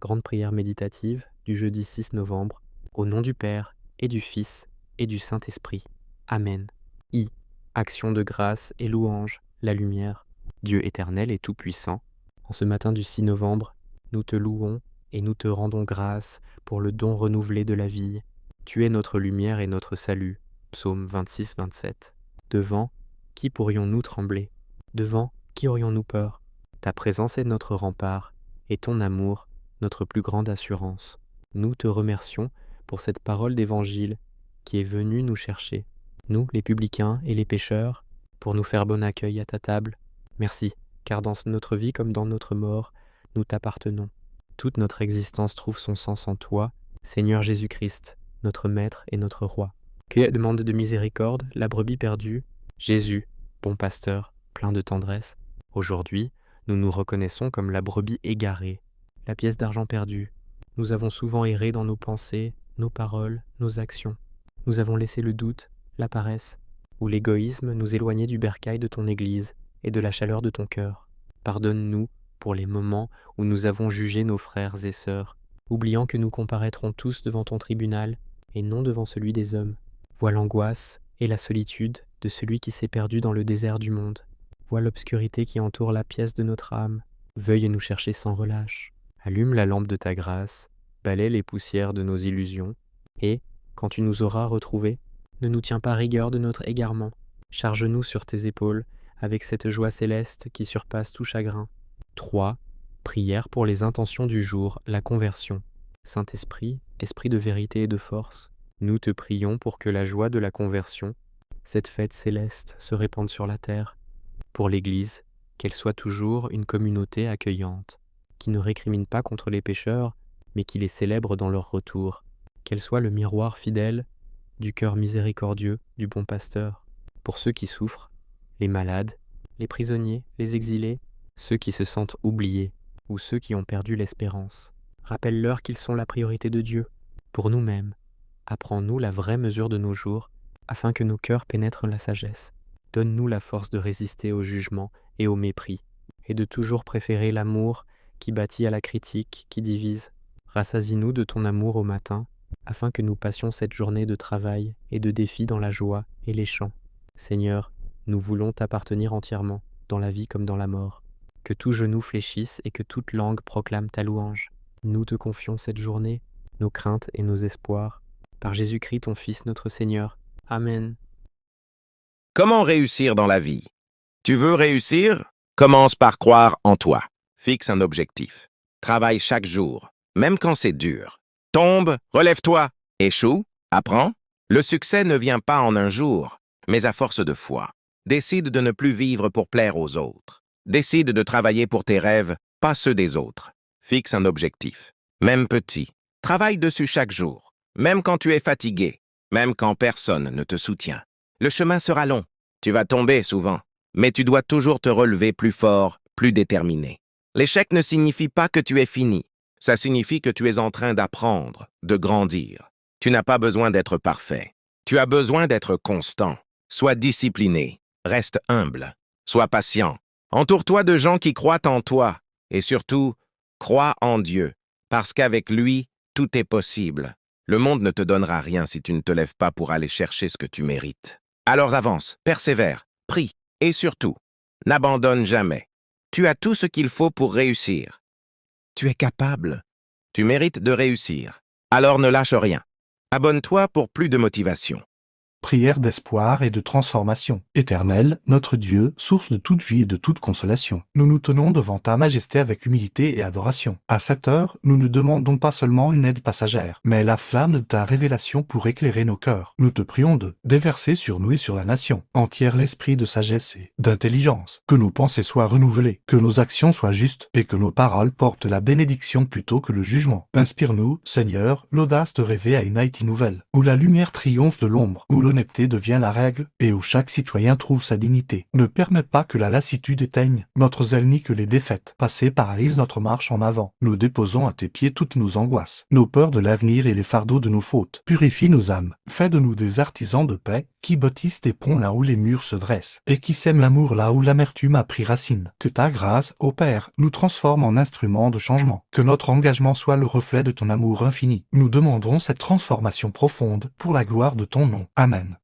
Grande prière méditative du jeudi 6 novembre, au nom du Père, et du Fils, et du Saint-Esprit. Amen. Action de grâce et louange, la lumière, Dieu éternel et tout-puissant. En ce matin du 6 novembre, nous te louons et nous te rendons grâce pour le don renouvelé de la vie. Tu es notre lumière et notre salut. Psaume 26-27. Devant, qui pourrions-nous trembler? Devant, qui aurions-nous peur? Ta présence est notre rempart, et ton amour, notre plus grande assurance. Nous te remercions pour cette parole d'évangile qui est venue nous chercher, nous, les publicains et les pécheurs, pour nous faire bon accueil à ta table. Merci, car dans notre vie comme dans notre mort, nous t'appartenons. Toute notre existence trouve son sens en toi, Seigneur Jésus-Christ, notre Maître et notre Roi. Que demande de miséricorde la brebis perdue? Jésus, bon pasteur, plein de tendresse. Aujourd'hui, nous nous reconnaissons comme la brebis égarée, la pièce d'argent perdue. Nous avons souvent erré dans nos pensées, nos paroles, nos actions. Nous avons laissé le doute, la paresse, ou l'égoïsme nous éloigner du bercail de ton Église et de la chaleur de ton cœur. Pardonne-nous pour les moments où nous avons jugé nos frères et sœurs, oubliant que nous comparaîtrons tous devant ton tribunal et non devant celui des hommes. Vois l'angoisse et la solitude de celui qui s'est perdu dans le désert du monde. Vois l'obscurité qui entoure la pièce de notre âme. Veuille nous chercher sans relâche. Allume la lampe de ta grâce, balaie les poussières de nos illusions, et, quand tu nous auras retrouvés, ne nous tiens pas rigueur de notre égarement. Charge-nous sur tes épaules avec cette joie céleste qui surpasse tout chagrin. 3. Prière pour les intentions du jour, la conversion. Saint-Esprit, Esprit de vérité et de force, nous te prions pour que la joie de la conversion, cette fête céleste, se répande sur la terre. Pour l'Église, qu'elle soit toujours une communauté accueillante, qui ne récrimine pas contre les pécheurs, mais qui les célèbre dans leur retour. Qu'elle soit le miroir fidèle du cœur miséricordieux du bon pasteur. Pour ceux qui souffrent, les malades, les prisonniers, les exilés, ceux qui se sentent oubliés ou ceux qui ont perdu l'espérance. Rappelle-leur qu'ils sont la priorité de Dieu. Pour nous-mêmes, apprends-nous la vraie mesure de nos jours, afin que nos cœurs pénètrent la sagesse. Donne-nous la force de résister au jugement et au mépris, et de toujours préférer l'amour qui bâtit à la critique, qui divise. Rassasie-nous de ton amour au matin, afin que nous passions cette journée de travail et de défis dans la joie et les chants. Seigneur, nous voulons t'appartenir entièrement, dans la vie comme dans la mort. Que tout genou fléchisse et que toute langue proclame ta louange. Nous te confions cette journée, nos craintes et nos espoirs. Par Jésus-Christ, ton Fils, notre Seigneur. Amen. Comment réussir dans la vie? Tu veux réussir? Commence par croire en toi. Fixe un objectif. Travaille chaque jour, même quand c'est dur. Tombe, relève-toi. Échoue, apprends. Le succès ne vient pas en un jour, mais à force de foi. Décide de ne plus vivre pour plaire aux autres. Décide de travailler pour tes rêves, pas ceux des autres. Fixe un objectif, même petit. Travaille dessus chaque jour, même quand tu es fatigué, même quand personne ne te soutient. Le chemin sera long, tu vas tomber souvent, mais tu dois toujours te relever plus fort, plus déterminé. L'échec ne signifie pas que tu es fini, ça signifie que tu es en train d'apprendre, de grandir. Tu n'as pas besoin d'être parfait, tu as besoin d'être constant. Sois discipliné, reste humble, sois patient. Entoure-toi de gens qui croient en toi, et surtout, crois en Dieu, parce qu'avec lui, tout est possible. Le monde ne te donnera rien si tu ne te lèves pas pour aller chercher ce que tu mérites. Alors avance, persévère, prie, et surtout, n'abandonne jamais. Tu as tout ce qu'il faut pour réussir. Tu es capable. Tu mérites de réussir. Alors ne lâche rien. Abonne-toi pour plus de motivation. Prière d'espoir et de transformation. Éternel, notre Dieu, source de toute vie et de toute consolation, nous nous tenons devant ta majesté avec humilité et adoration. À cette heure, nous ne demandons pas seulement une aide passagère, mais la flamme de ta révélation pour éclairer nos cœurs. Nous te prions de déverser sur nous et sur la nation entière l'esprit de sagesse et d'intelligence, que nos pensées soient renouvelées, que nos actions soient justes et que nos paroles portent la bénédiction plutôt que le jugement. Inspire-nous, Seigneur, l'audace de rêver à une Haïti nouvelle, où la lumière triomphe de l'ombre, où l'honnêteté devient la règle et où chaque citoyen trouve sa dignité. Ne permets pas que la lassitude éteigne notre zèle ni que les défaites passées paralysent notre marche en avant. Nous déposons à tes pieds toutes nos angoisses, nos peurs de l'avenir et les fardeaux de nos fautes. Purifie nos âmes, fais de nous des artisans de paix qui bâtisse des ponts là où les murs se dressent, et qui sème l'amour là où l'amertume a pris racine. Que ta grâce, ô Père, nous transforme en instruments de changement. Que notre engagement soit le reflet de ton amour infini. Nous demandons cette transformation profonde pour la gloire de ton nom. Amen.